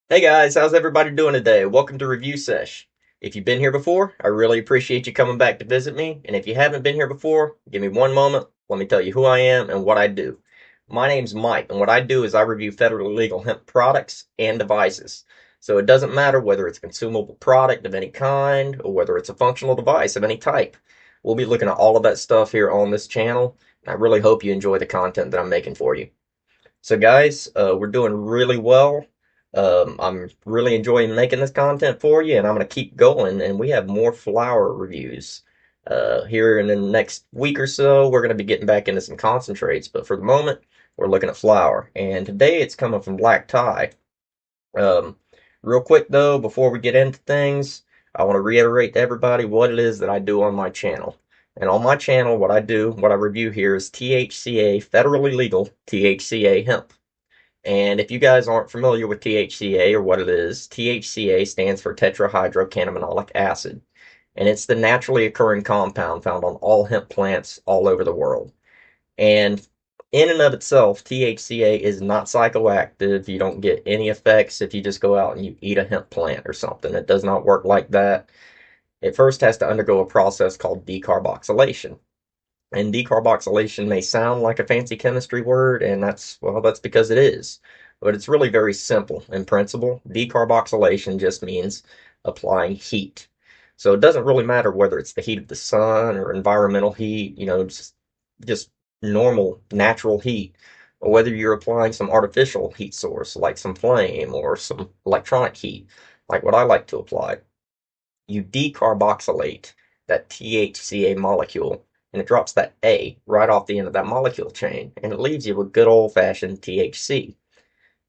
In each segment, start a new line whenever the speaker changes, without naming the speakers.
Hey guys, how's everybody doing today? Welcome to Review Sesh. If you've been here before, I really appreciate you coming back to visit me. And if you haven't been here before, give me one moment. Let me tell you who I am and what I do. My name's Mike, and what I do is I review federally legal hemp products and devices. So it doesn't matter whether it's a consumable product of any kind or whether it's a functional device of any type. We'll be looking at all of that stuff here on this channel. And I really hope you enjoy the content that I'm making for you. So guys, we're doing really well. I'm really enjoying making this content for you, and I'm going to keep going. And we have more flower reviews. Here in the next week or so, we're going to be getting back into some concentrates. But for the moment, we're looking at flower. And today it's coming from Black Tie. Um, Real quick though, before we get into things, I want to reiterate to everybody what it is that I do on my channel. And on my channel, what I do, what I review here is THCA, federally legal THCA hemp. And if you guys aren't familiar with THCA or what it is, THCA stands for tetrahydrocannabinolic acid. And it's the naturally occurring compound found on all hemp plants all over the world. And in and of itself, THCA is not psychoactive. You don't get any effects if you just go out and you eat a hemp plant or something. It does not work like that. It first has to undergo a process called decarboxylation. And decarboxylation may sound like a fancy chemistry word, and that's because it is. But it's really very simple in principle. Decarboxylation just means applying heat. So it doesn't really matter whether it's the heat of the sun or environmental heat, just normal natural heat, or whether you're applying some artificial heat source like some flame or some electronic heat, like what I like to apply. You decarboxylate that THCA molecule, and it drops that A right off the end of that molecule chain, and it leaves you with good old-fashioned THC.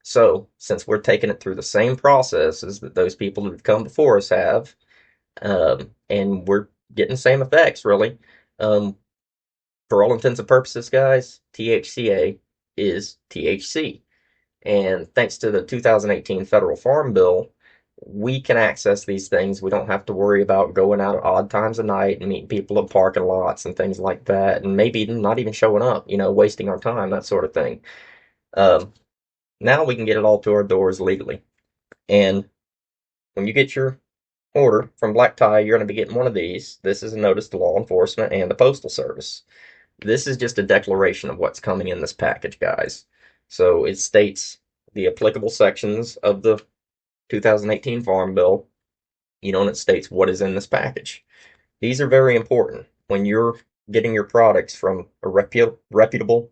So, since we're taking it through the same processes that those people who've come before us have, and we're getting the same effects, really, um, for all intents and purposes, guys, THCA is THC. And thanks to the 2018 federal farm bill, we can access these things. We don't have to worry about going out at odd times of night and meeting people in parking lots and things like that, and maybe not even showing up, wasting our time, that sort of thing. Um, Now we can get it all to our doors legally. And when you get your order from Black Tie, you're going to be getting one of these. This is a notice to law enforcement and the Postal Service. This is just a declaration of what's coming in this package, guys. So it states the applicable sections of the 2018 Farm Bill, and it states what is in this package. These are very important when you're getting your products from a reputable,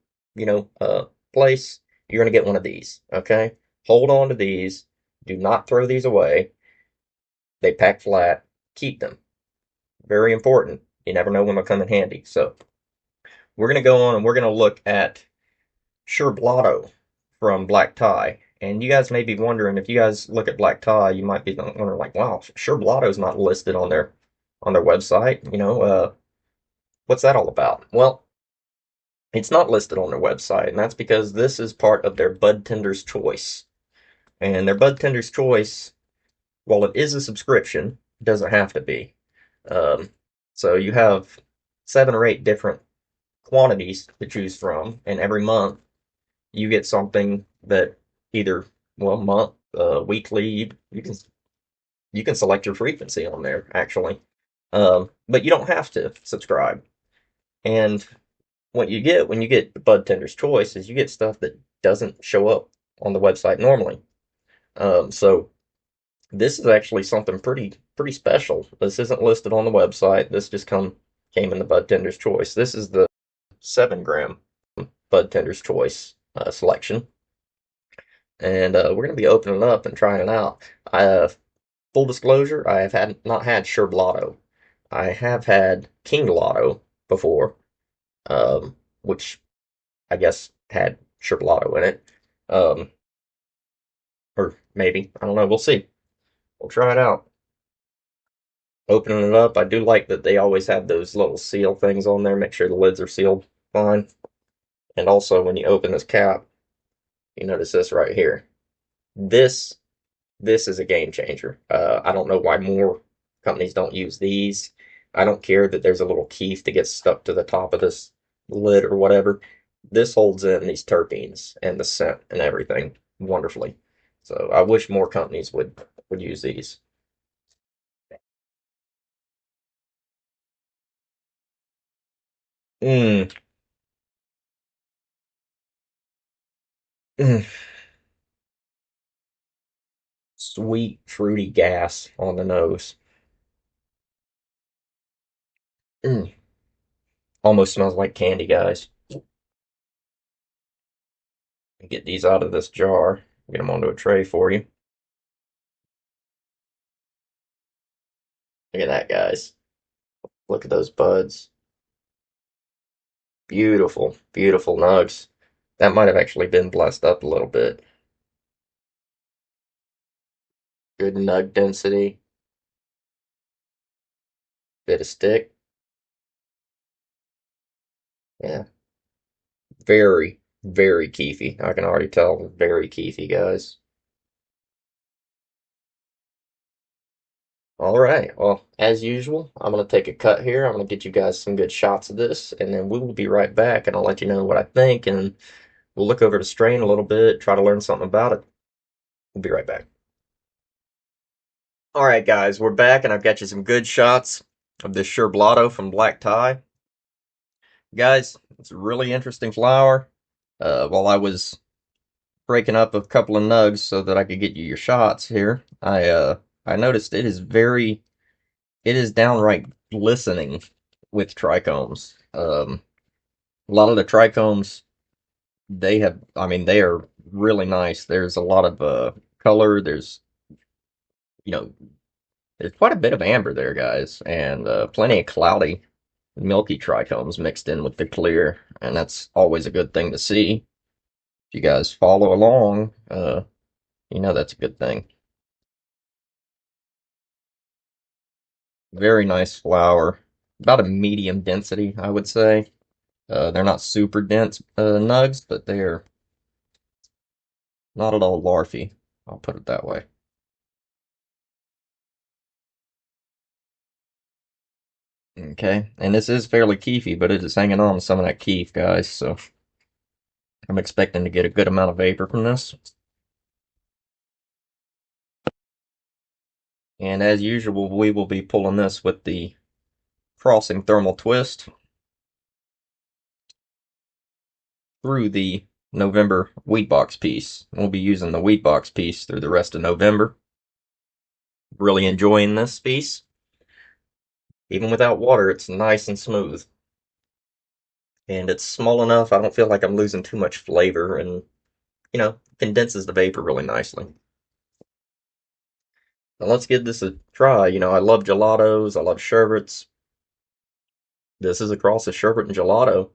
place. You're going to get one of these, okay? Hold on to these. Do not throw these away. They pack flat. Keep them. Very important. You never know when they'll come in handy. So we're going to go on and we're going to look at Sherblato from Black Tie. And you guys may be wondering, if you guys look at Black Tie, you might be wondering, like, wow, Sherblatto's not listed on their website. What's that all about? Well, it's not listed on their website, and that's because this is part of their Budtender's Choice. And their Budtender's Choice, while it is a subscription, it doesn't have to be. Um, so you have 7 or 8 different quantities to choose from, and every month you get something that either, well, month, weekly, you can select your frequency on there, actually. But you don't have to subscribe. And what you get when you get the Bud Tender's Choice is you get stuff that doesn't show up on the website normally. So this is actually something pretty special. This isn't listed on the website. This just came in the Bud Tender's Choice. This is the 7 gram Bud Tender's Choice selection. And we're going to be opening it up and trying it out. Full disclosure, I have not had Sherblato. I have had King Lotto before, which I guess had Sherblato in it. Um, or maybe, I don't know, we'll see. We'll try it out. Opening it up, I do like that they always have those little seal things on there, make sure the lids are sealed fine. And also, when you open this cap, you notice this right here. This this is a game changer. I don't know why more companies don't use these. I don't care that there's a little keef that gets stuck to the top of this lid or whatever. This holds in these terpenes and the scent and everything wonderfully. So I wish more companies would use these. Mm, mm, sweet, fruity gas on the nose. Mm, almost smells like candy, guys. Get these out of this jar. Get them onto a tray for you. Look at that, guys. Look at those buds. Beautiful, beautiful nugs. That might have actually been blessed up a little bit. Good nug density. Bit of stick. Yeah. Very, very keefy. I can already tell. Very keefy, guys. All right. Well, as usual, I'm going to take a cut here. I'm going to get you guys some good shots of this, and then we will be right back, and I'll let you know what I think, and we'll look over the strain a little bit, try to learn something about it. We'll be right back. All right, guys, we're back, and I've got you some good shots of this Sherblato from Black Tie. Guys, it's a really interesting flower. While I was breaking up a couple of nugs so that I could get you your shots here, I noticed it is downright glistening with trichomes. A lot of the trichomes I mean, they are really nice. There's a lot of color. You know, there's quite a bit of amber there, guys, and plenty of cloudy, milky trichomes mixed in with the clear, and that's always a good thing to see. If you guys follow along, you know that's a good thing. Very nice flower. About a medium density, I would say. They're not super dense nugs, but they're not at all larfy. I'll put it that way. Okay, and this is fairly keefy, but it is hanging on to some of that keef, guys, so I'm expecting to get a good amount of vapor from this. And as usual, we will be pulling this with the crossing thermal twist through the November weed box piece. We'll be using the weed box piece through the rest of November. Really enjoying this piece. Even without water, it's nice and smooth. And it's small enough, I don't feel like I'm losing too much flavor and, condenses the vapor really nicely. Now let's give this a try. I love gelatos, I love sherbets. This is a cross of sherbet and gelato.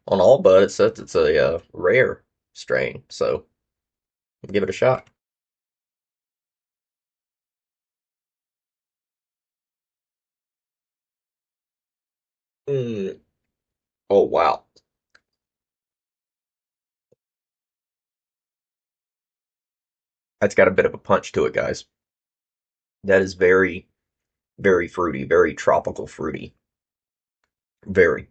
On all but it says it's a rare strain, so give it a shot. Mm. Oh wow, that's got a bit of a punch to it, guys. That is very, very fruity, very tropical fruity. Very.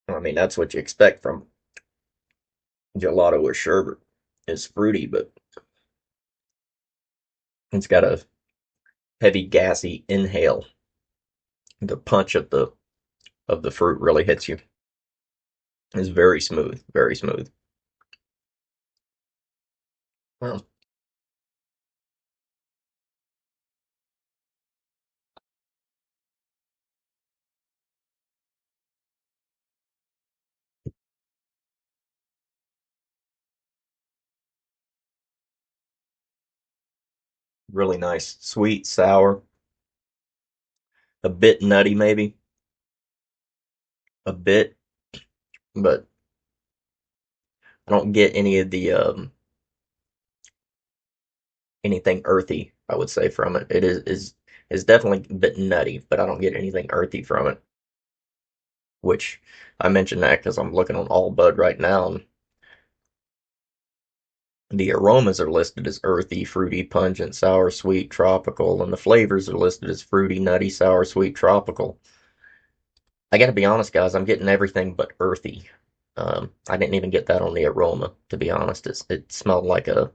I mean, that's what you expect from gelato or sherbet. It's fruity, but it's got a heavy, gassy inhale. The punch of the fruit really hits you. It's very smooth, very smooth. Well, really nice, sweet, sour, a bit nutty maybe, a bit, but I don't get any of the anything earthy. I would say from it. It is definitely a bit nutty, but I don't get anything earthy from it. Which I mentioned that because I'm looking on All Bud right now, and the aromas are listed as earthy, fruity, pungent, sour, sweet, tropical, and the flavors are listed as fruity, nutty, sour, sweet, tropical. I gotta be honest, guys, I'm getting everything but earthy. I didn't even get that on the aroma, to be honest. It smelled like a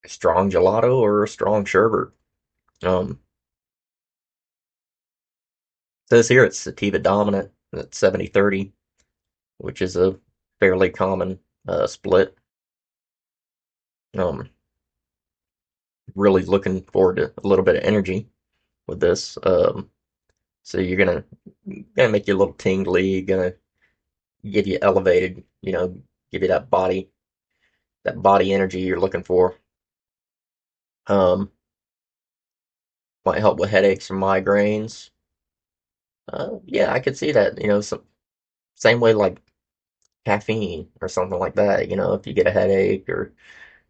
strong gelato or a strong sherbet. Um, says here it's sativa dominant at 70-30, which is a fairly common split. Um, really looking forward to a little bit of energy with this. So you're gonna make you a little tingly, gonna give you elevated, give you that body energy you're looking for. Um, might help with headaches or migraines. Yeah, I could see that. Same way like caffeine or something like that. If you get a headache or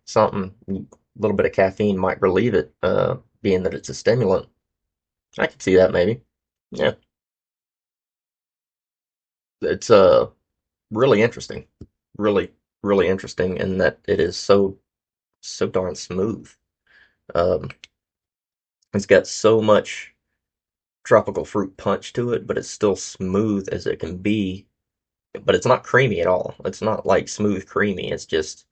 something, a little bit of caffeine might relieve it. Being that it's a stimulant, I could see that maybe. Yeah, it's really interesting, really really interesting in that it is so darn smooth. Um, it's got so much tropical fruit punch to it, but it's still smooth as it can be. But it's not creamy at all. It's not like smooth creamy. It's just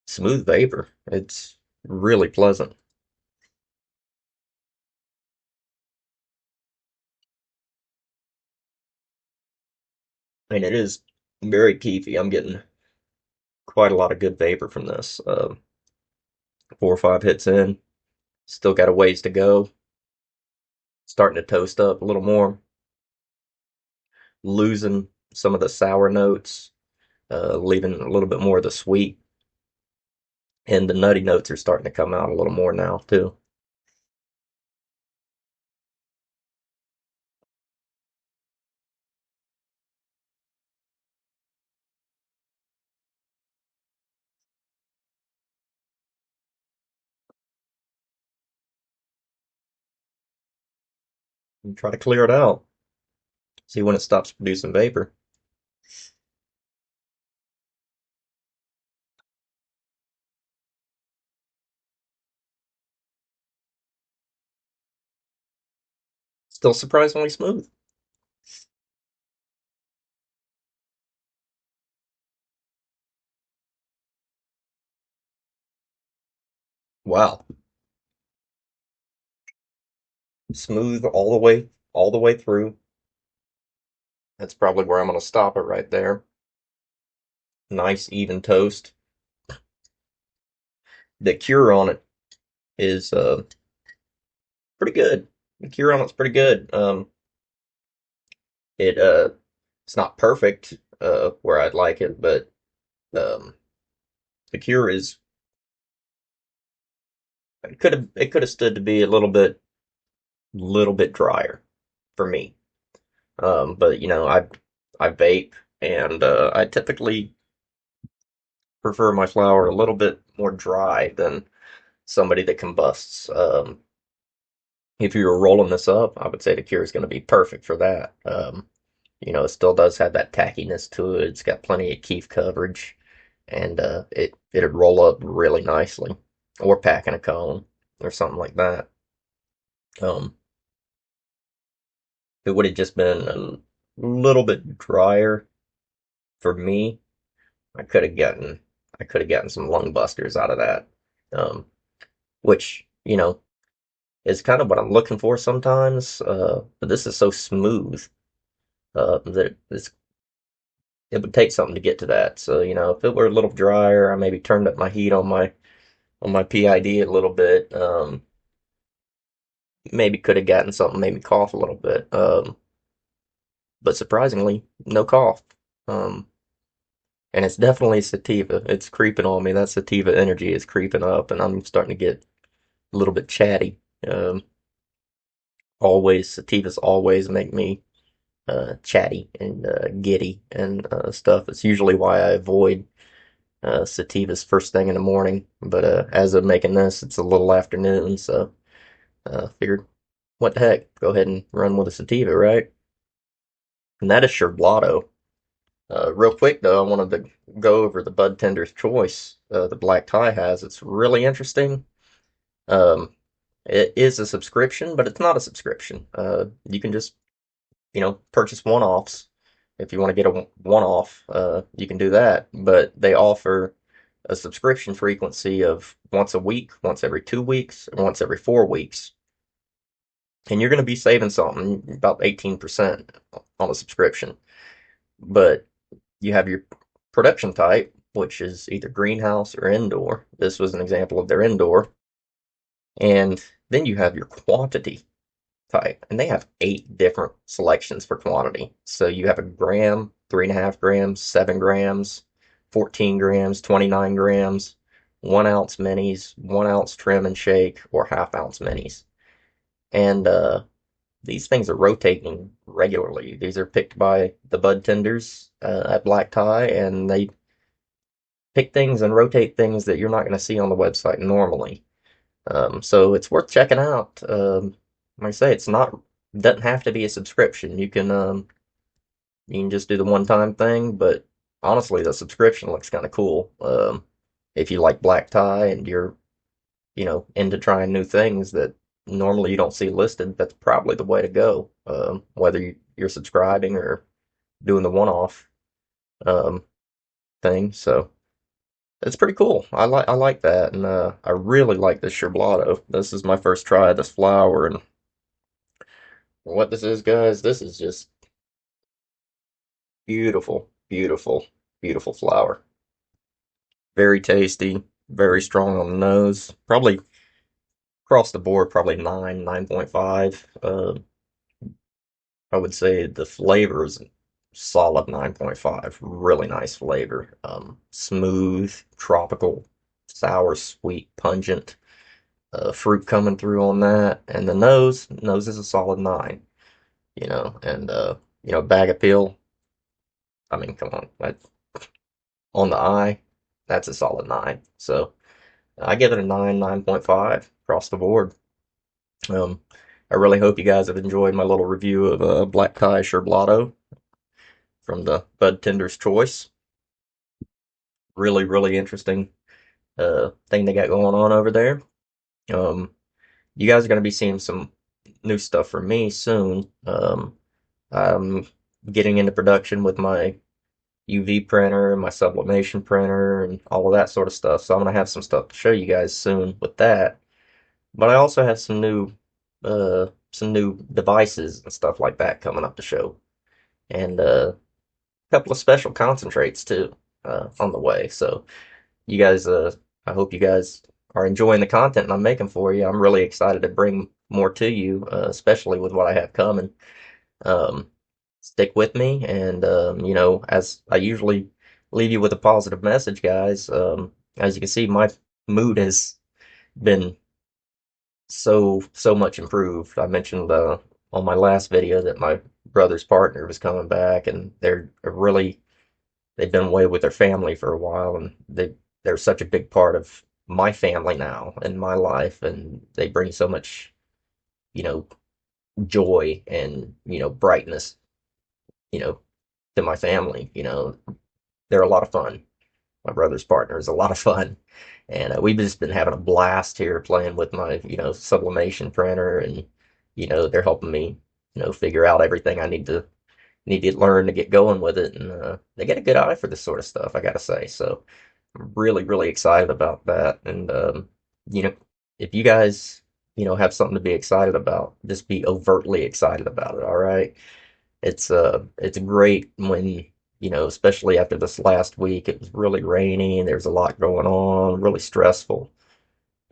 smooth vapor. It's really pleasant. And it is very keefy. I'm getting quite a lot of good vapor from this. 4 or 5 hits in, still got a ways to go. Starting to toast up a little more, losing some of the sour notes, leaving a little bit more of the sweet, and the nutty notes are starting to come out a little more now too. And try to clear it out. See when it stops producing vapor. Still surprisingly smooth. Wow, smooth all the way through. That's probably where I'm gonna stop it right there. Nice even toast. The cure on it is pretty good. The cure on it's pretty good. It's not perfect where I'd like it, but um, the cure is it could have stood to be a little bit drier for me. But I vape and I typically prefer my flower a little bit more dry than somebody that combusts. If you were rolling this up, I would say the cure is going to be perfect for that. It still does have that tackiness to it. It's got plenty of keef coverage, and it'd roll up really nicely, or pack in a cone or something like that. Um, it would have just been a little bit drier for me. I could have gotten I could have gotten some lung busters out of that, um, which is kind of what I'm looking for sometimes. But this is so smooth that it would take something to get to that. So if it were a little drier, I maybe turned up my heat on my PID a little bit. Maybe could have gotten something made me cough a little bit. But surprisingly, no cough. Um, and it's definitely sativa. It's creeping on me. That sativa energy is creeping up, and I'm starting to get a little bit chatty. Sativas always make me chatty and giddy and stuff. It's usually why I avoid sativas first thing in the morning. But as of making this, it's a little afternoon, so figured, what the heck, go ahead and run with a sativa, right? And that is Sherblato. Real quick though, I wanted to go over the Budtender's Choice the black tie has. It's really interesting. Um, it is a subscription, but it's not a subscription. You can just purchase one-offs. If you want to get a one-off, you can do that. But they offer a subscription frequency of once a week, once every 2 weeks, and once every 4 weeks. And you're going to be saving something, about 18% on a subscription. But you have your production type, which is either greenhouse or indoor. This was an example of their indoor. And then you have your quantity type, and they have 8 different selections for quantity. So you have a gram, 3.5 grams, 7 grams, 14 grams, 29 grams, 1 ounce minis, 1 ounce trim and shake, or half-ounce minis. And these things are rotating regularly. These are picked by the Budtenders at Black Tie, and they pick things and rotate things that you're not going to see on the website normally. So it's worth checking out. Like I say, it's not doesn't have to be a subscription. You can just do the one-time thing, but honestly, the subscription looks kind of cool. If you like black tie and you're into trying new things that normally you don't see listed, that's probably the way to go. Whether you're subscribing or doing the one-off um, thing, so it's pretty cool. I like that, and I really like this Sherblato. This is my first try of this flower, and what this is, guys, this is just beautiful, beautiful, beautiful flower. Very tasty, very strong on the nose. Probably across the board, probably 9, 9.5. I would say the flavor is solid 9.5. Really nice flavor. Smooth, tropical, sour, sweet, pungent. Fruit coming through on that. And the nose is a solid 9. And bag appeal. I mean, come on. On the eye, that's a solid 9. So I give it a 9, 9.5 across the board. Um, I really hope you guys have enjoyed my little review of Black Tie Sherblato from the Bud Tender's Choice. Really, really interesting thing they got going on over there. Um, you guys are going to be seeing some new stuff from me soon. I'm getting into production with my UV printer, my sublimation printer, and all of that sort of stuff. So I'm going to have some stuff to show you guys soon with that. But I also have some new devices and stuff like that coming up to show, and a couple of special concentrates too on the way. So you guys, I hope you guys are enjoying the content I'm making for you. I'm really excited to bring more to you, especially with what I have coming. Um, Stick with me, and as I usually leave you with a positive message, guys. As you can see, my mood has been so much improved. I mentioned on my last video that my brother's partner was coming back, and they've been away with their family for a while, and they're such a big part of my family now and my life, and they bring so much you know joy and brightness you know to my family. They're a lot of fun. My brother's partner is a lot of fun, and we've just been having a blast here playing with my sublimation printer, and they're helping me figure out everything I need to learn to get going with it, and they get a good eye for this sort of stuff, I gotta say. So I'm really really excited about that, and you know if you guys have something to be excited about, just be overtly excited about it. All right, it's great when especially after this last week, it was really rainy and there's a lot going on, really stressful.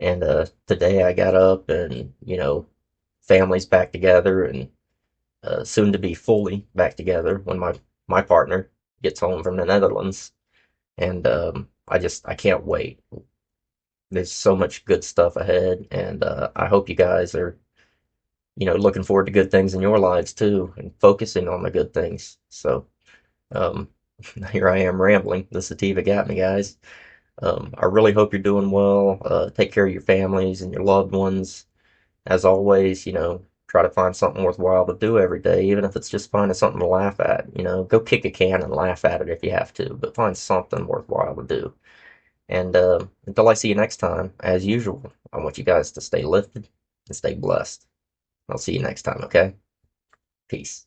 And today I got up, and family's back together, and soon to be fully back together when my partner gets home from the Netherlands. And I can't wait. There's so much good stuff ahead, and I hope you guys are looking forward to good things in your lives too, and focusing on the good things. So um, here I am rambling. The sativa got me, guys. I really hope you're doing well. Take care of your families and your loved ones. As always, try to find something worthwhile to do every day, even if it's just finding something to laugh at. Go kick a can and laugh at it if you have to, but find something worthwhile to do. And until I see you next time, as usual, I want you guys to stay lifted and stay blessed. I'll see you next time, okay? Peace.